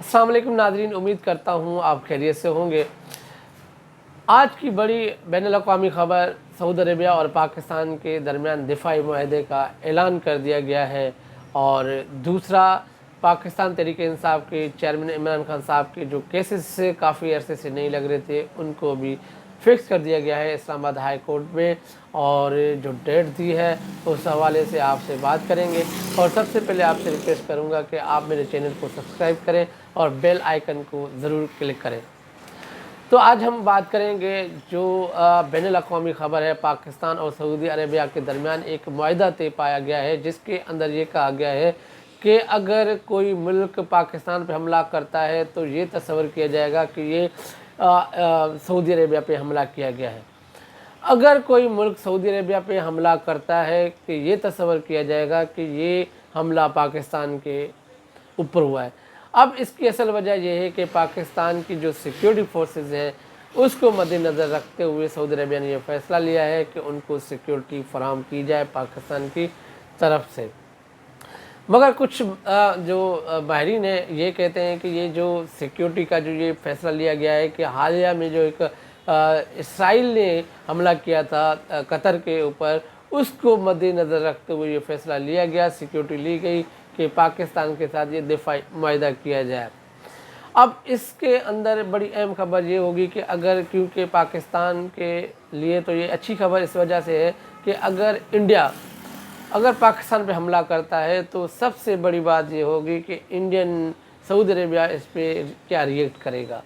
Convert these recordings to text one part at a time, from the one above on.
अस्सलाम वालेकुम नाज़रीन, उम्मीद करता हूँ आप खैरियत से होंगे। आज की बड़ी बैनुल-अक़वामी ख़बर, सऊदी अरेबिया और पाकिस्तान के दरमियान दिफ़ाई मुआहदे का ऐलान कर दिया गया है। और दूसरा, पाकिस्तान तहरीक-ए-इंसाफ़ के चेयरमैन इमरान खान साहब के जो केसेस से काफ़ी अरसे से नहीं लग रहे थे, उनको भी फ़िक्स कर दिया गया है इस्लामाबाद हाई कोर्ट में। और जो डेट दी है उस हवाले से आपसे बात करेंगे। और सबसे पहले आपसे रिक्वेस्ट करूंगा कि आप मेरे चैनल को सब्सक्राइब करें और बेल आइकन को ज़रूर क्लिक करें। तो आज हम बात करेंगे जो बैनुल-अक़वामी ख़बर है, पाकिस्तान और सऊदी अरेबिया के दरमियान एक मुआहदा तय पाया गया है, जिसके अंदर ये कहा गया है कि अगर कोई मुल्क पाकिस्तान पे हमला करता है तो ये तस्वर किया जाएगा कि ये सऊदी अरेबिया पे हमला किया गया है। अगर कोई मुल्क सऊदी अरेबिया पे हमला करता है कि ये तस्वर किया जाएगा कि ये हमला पाकिस्तान के ऊपर हुआ है। अब इसकी असल वजह यह है कि पाकिस्तान की जो सिक्योरिटी फोर्सेस हैं, उसको मद्देनज़र रखते हुए सऊदी अरेबिया ने यह फ़ैसला लिया है कि उनको सिक्योरिटी फराहम की जाए पाकिस्तान की तरफ से। मगर कुछ जो माहिरीन हैं ये कहते हैं कि ये जो सिक्योरिटी का जो ये फ़ैसला लिया गया है कि हालिया में जो एक इसराइल ने हमला किया था कतर के ऊपर, उसको मद्देनज़र रखते हुए ये फ़ैसला लिया गया, सिक्योरिटी ली गई कि पाकिस्तान के साथ ये दिफ़ाई मुआहदा किया जाए। अब इसके अंदर बड़ी अहम खबर ये होगी कि अगर, क्योंकि पाकिस्तान के लिए तो ये अच्छी खबर इस वजह से है कि अगर पाकिस्तान पे हमला करता है तो सबसे बड़ी बात ये होगी कि सऊदी अरेबिया इस पर क्या रिएक्ट करेगा।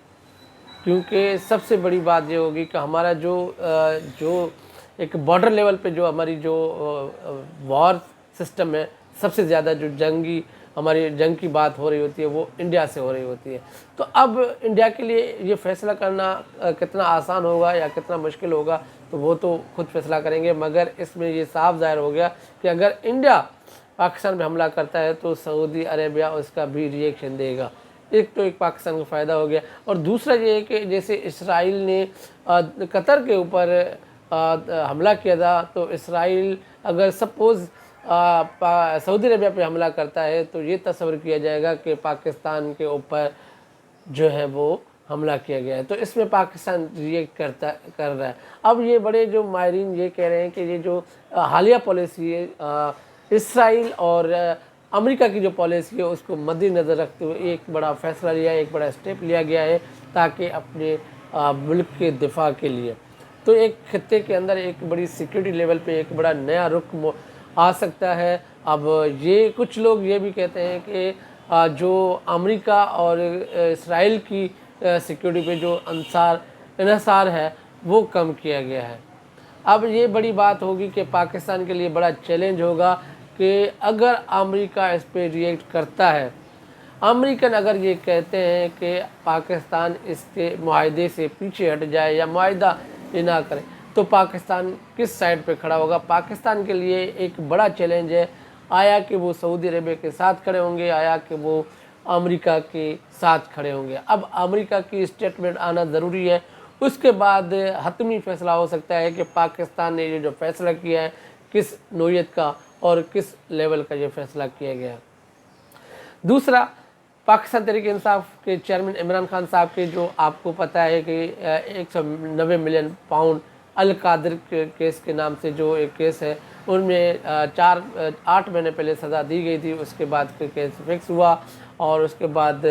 क्योंकि सबसे बड़ी बात ये होगी कि हमारा जो एक बॉर्डर लेवल पे जो हमारी जो वॉर सिस्टम है, सबसे ज़्यादा जो हमारी जंग की बात हो रही होती है वो इंडिया से हो रही होती है। तो अब इंडिया के लिए ये फ़ैसला करना कितना आसान होगा या कितना मुश्किल होगा तो वो तो खुद फैसला करेंगे। मगर इसमें ये साफ ज़ाहिर हो गया कि अगर इंडिया पाकिस्तान में हमला करता है तो सऊदी अरेबिया उसका भी रिएक्शन देगा। एक पाकिस्तान को फ़ायदा हो गया। और दूसरा ये है कि जैसे इसराइल ने कतर के ऊपर हमला किया था, तो इसराइल अगर सपोज़ सऊदी अरेबिया पे हमला करता है तो ये तस्वर किया जाएगा कि पाकिस्तान के ऊपर जो है वो हमला किया गया है। तो इसमें पाकिस्तान रिएक्ट कर रहा है। अब ये बड़े जो माहिरीन ये कह रहे हैं कि ये जो हालिया पॉलिसी है, इसराइल और अमेरिका की जो पॉलिसी है, उसको मद्देनज़र रखते हुए एक बड़ा फ़ैसला लिया है, एक बड़ा स्टेप लिया गया है ताकि अपने मुल्क के दिफा के लिए। तो एक खित्ते के अंदर एक बड़ी सिक्योरिटी लेवल पे एक बड़ा नया रुख आ सकता है। अब ये कुछ लोग ये भी कहते हैं कि जो अमेरिका और इसराइल की सिक्योरिटी पे जो इन्हिसार है वो कम किया गया है। अब ये बड़ी बात होगी कि पाकिस्तान के लिए बड़ा चैलेंज होगा कि अगर अमेरिका इस पर रिएक्ट करता है, अमेरिकन अगर ये कहते हैं कि पाकिस्तान इसके मुआहदे से पीछे हट जाए या मुआहदा ये ना करे, तो पाकिस्तान किस साइड पे खड़ा होगा। पाकिस्तान के लिए एक बड़ा चैलेंज है, आया कि वो सऊदी अरेबिया के साथ खड़े होंगे, आया कि वो अमेरिका के साथ खड़े होंगे। अब अमेरिका की स्टेटमेंट आना ज़रूरी है, उसके बाद हतमी फ़ैसला हो सकता है कि पाकिस्तान ने ये जो फ़ैसला किया है किस नौइयत का और किस लेवल का ये फ़ैसला किया गया। दूसरा, पाकिस्तान तहरीक-ए-इंसाफ़ के चेयरमैन इमरान खान साहब के जो आपको पता है कि 190 मिलियन पाउंड अल कादिर केस के नाम से जो एक केस है, उनमें 8 महीने पहले सज़ा दी गई थी। उसके बाद केस फिक्स हुआ और उसके बाद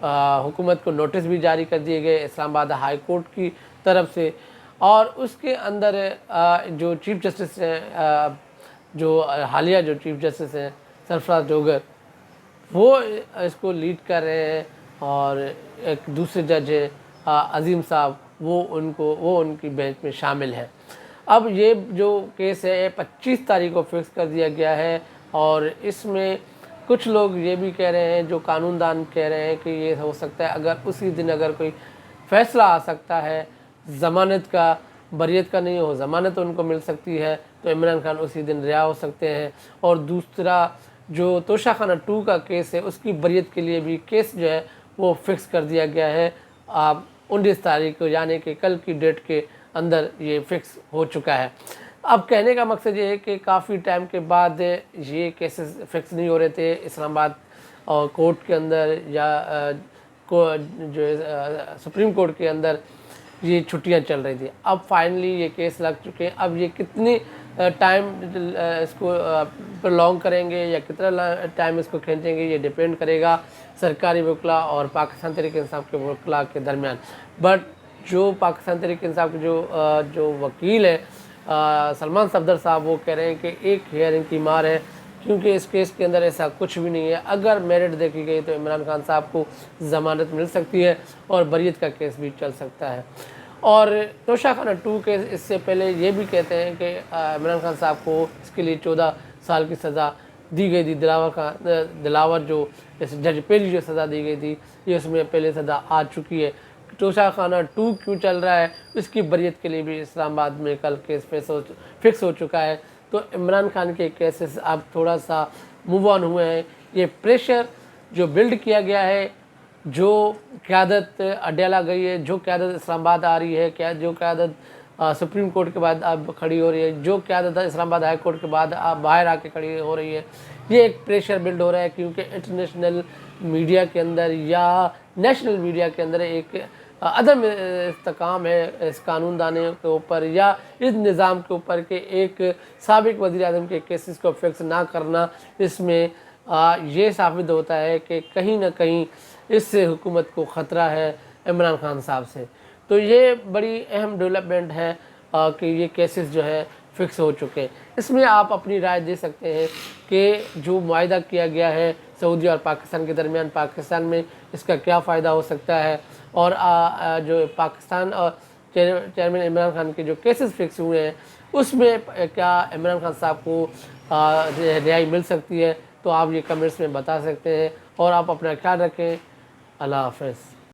हुकूमत को नोटिस भी जारी कर दिए गए इस्लामाबाद हाई कोर्ट की तरफ से। और उसके अंदर जो चीफ़ जस्टिस हैं, जो हालिया जो चीफ़ जस्टिस हैं सरफराज डोगर, वो इसको लीड कर रहे हैं। और एक दूसरे जज है अजीम साहब, वो उनकी बेंच में शामिल है। अब ये जो केस है 25 तारीख को फिक्स कर दिया गया है। और इसमें कुछ लोग ये भी कह रहे हैं, जो कानूनदान कह रहे हैं कि ये हो सकता है अगर उसी दिन अगर कोई फ़ैसला आ सकता है ज़मानत का, बरियत का नहीं हो, ज़मानत उनको मिल सकती है, तो इमरान खान उसी दिन रिहा हो सकते हैं। और दूसरा जो तोशाखाना 2 का केस है, उसकी बरियत के लिए भी केस जो है वो फिक्स कर दिया गया है। 19 तारीख को, यानी कि कल की डेट के अंदर ये फिक्स हो चुका है। अब कहने का मकसद ये है कि काफ़ी टाइम के बाद ये केसेस फिक्स नहीं हो रहे थे इस्लामाबाद और कोर्ट के अंदर या کو جو سپریم کورٹ کے اندر یہ چھٹیاں چل رہی تھی. اب فائنلی یہ کیس لگ چکے ہیں. اب یہ کتنی ٹائم اس کو پرولونگ کریں گے یا کتنا ٹائم اس کو کھینچیں گے، یہ ڈیپینڈ کرے گا سرکاری وکلا اور پاکستان تحریک انصاف کے وکلا کے درمیان. بٹ جو پاکستان تحریک انصاف کے جو وکیل ہیں سلمان صفدر صاحب، وہ کہہ رہے ہیں کہ ایک ہیئرنگ کی مار ہے، کیونکہ اس کیس کے اندر ایسا کچھ بھی نہیں ہے. اگر میرٹ دیکھی گئی تو عمران خان صاحب کو ضمانت مل سکتی ہے اور بریت کا کیس بھی چل سکتا ہے. اور توشہ خانہ 2 کے اس سے پہلے یہ بھی کہتے ہیں کہ عمران خان صاحب کو اس کے لیے 14 سال کی سزا دی گئی تھی. دلاور جو جج پہلی جو سزا دی گئی تھی، یہ اس میں پہلے سزا آ چکی ہے. توشہ خانہ 2 کیوں چل رہا ہے، اس کی بریت کے لیے بھی اسلام آباد میں کل کیس فکس ہو چکا ہے. تو عمران خان کے کیسز اب تھوڑا سا موو آن ہوئے ہیں. یہ پریشر جو بلڈ کیا گیا ہے، جو قیادت اڈیالہ گئی ہے، جو قیادت اسلام آباد آ رہی ہے، جو قیادت سپریم کورٹ کے بعد اب کھڑی ہو رہی ہے، جو قیادت اسلام آباد ہائی کورٹ کے بعد اب باہر آ کے کھڑی ہو رہی ہے، یہ ایک پریشر بلڈ ہو رہا ہے. کیونکہ انٹرنیشنل میڈیا کے اندر یا نیشنل میڈیا کے اندر ایک عدم استحکام ہے اس قانون دانے کے اوپر یا اس نظام کے اوپر کہ ایک سابق وزیر اعظم کے کیسز کو فکس نہ کرنا. اس میں یہ ثابت ہوتا ہے کہ کہیں نہ کہیں اس سے حکومت کو خطرہ ہے عمران خان صاحب سے. تو یہ بڑی اہم ڈیولپمنٹ ہے کہ یہ کیسز جو ہے فکس ہو چکے ہیں. اس میں آپ اپنی رائے دے سکتے ہیں کہ جو معاہدہ کیا گیا ہے سعودی اور پاکستان کے درمیان، پاکستان میں اس کا کیا فائدہ ہو سکتا ہے، اور جو پاکستان اور چیئرمین عمران خان کے جو کیسز فکس ہوئے ہیں اس میں کیا عمران خان صاحب کو رہائی مل سکتی ہے. تو آپ یہ کمنٹس میں بتا سکتے ہیں. اور آپ اپنا خیال رکھیں. اللہ حافظ.